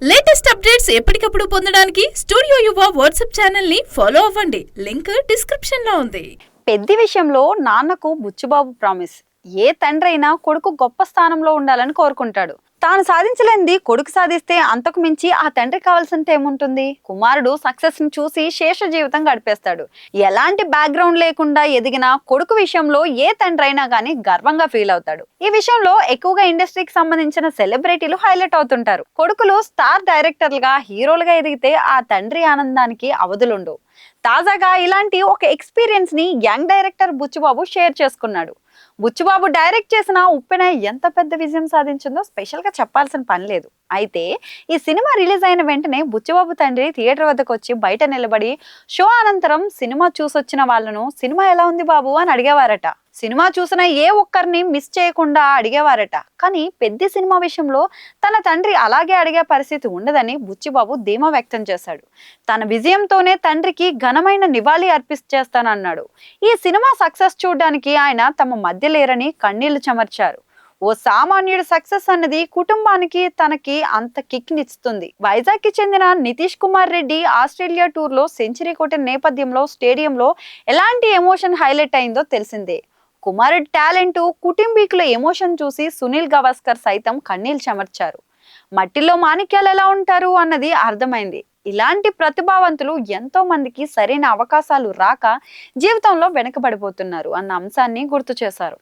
Latest updates ఎప్పటికప్పుడు పొందడానికి studio యువ వాట్సాప్ ఛానల్ ని ఫాలో అవ్వండి. లింక్ డిస్క్రిప్షన్ లో ఉంది. పెద్ది విషయంలో నాన్నకు బుచ్చుబాబు ప్రామిస్. ఏ తండ్రి అయినా కొడుకు గొప్ప స్థానంలో ఉండాలని కోరుకుంటాడు. తాను సాధించలేనిది కొడుకు సాధిస్తే అంతకు మించి ఆ తండ్రి కావాల్సింది ఏముంటుంది? కుమారుడు సక్సెస్ ని చూసి శేష జీవితం గడిపేస్తాడు. ఎలాంటి బ్యాక్గ్రౌండ్ లేకుండా ఎదిగిన కొడుకు విషయంలో ఏ తండ్రి అయినా గానీ గర్వంగా ఫీల్ అవుతాడు. ఈ విషయంలో ఎక్కువగా ఇండస్ట్రీకి సంబంధించిన సెలబ్రిటీలు హైలైట్ అవుతుంటారు. కొడుకులు స్టార్ డైరెక్టర్లుగా, హీరోలుగా ఎదిగితే ఆ తండ్రి ఆనందానికి అవధులుండవు. తాజాగా ఇలాంటి ఒక ఎక్స్పీరియన్స్ ని యంగ్ డైరెక్టర్ బుచ్చుబాబు షేర్ చేసుకున్నాడు. బుచ్చుబాబు డైరెక్ట్ చేసిన ఉప్పెన ఎంత పెద్ద విజయం సాధించిందో స్పెషల్ గా చెప్పాల్సిన పని లేదు. అయితే ఈ సినిమా రిలీజ్ అయిన వెంటనే బుచ్చుబాబు తండ్రి థియేటర్ వద్దకు వచ్చి బయట నిలబడి షో అనంతరం సినిమా చూసొచ్చిన వాళ్ళను సినిమా ఎలా ఉంది బాబు అని అడిగేవారట. సినిమా చూసిన ఏ ఒక్కరిని మిస్ చేయకుండా అడిగేవారట. కానీ పెద్ద సినిమా విషయంలో తన తండ్రి అలాగే అడిగే పరిస్థితి ఉండదని బుచ్చిబాబు ధీమా వ్యక్తం చేశాడు. తన విజయంతోనే తండ్రికి ఘనమైన నివాళి అర్పిస్తానన్నాడు. ఈ సినిమా సక్సెస్ చూడడానికి ఆయన తమ మధ్య లేరని కన్నీళ్లు చెమర్చారు. ఓ సామాన్యుడి సక్సెస్ అన్నది కుటుంబానికి, తనకి అంత కిక్ నిస్తుంది. వైజాగ్ కి చెందిన నితీష్ కుమార్ రెడ్డి ఆస్ట్రేలియా టూర్ లో సెంచరీ కొట్టిన నేపథ్యంలో స్టేడియంలో ఎలాంటి ఎమోషన్ హైలైట్ అయిందో తెలిసిందే. కుమారుడి టాలెంట్, కుటుంబీకుల ఎమోషన్ చూసి సునీల్ గవాస్కర్ సైతం కన్నీళ్లు చెమర్చారు. మట్టిలో మాణిక్యాలు ఎలా ఉంటారు అన్నది అర్థమైంది. ఇలాంటి ప్రతిభావంతులు ఎంతో మందికి సరైన అవకాశాలు రాక జీవితంలో వెనకబడిపోతున్నారు అన్న అంశాన్ని గుర్తు చేశారు.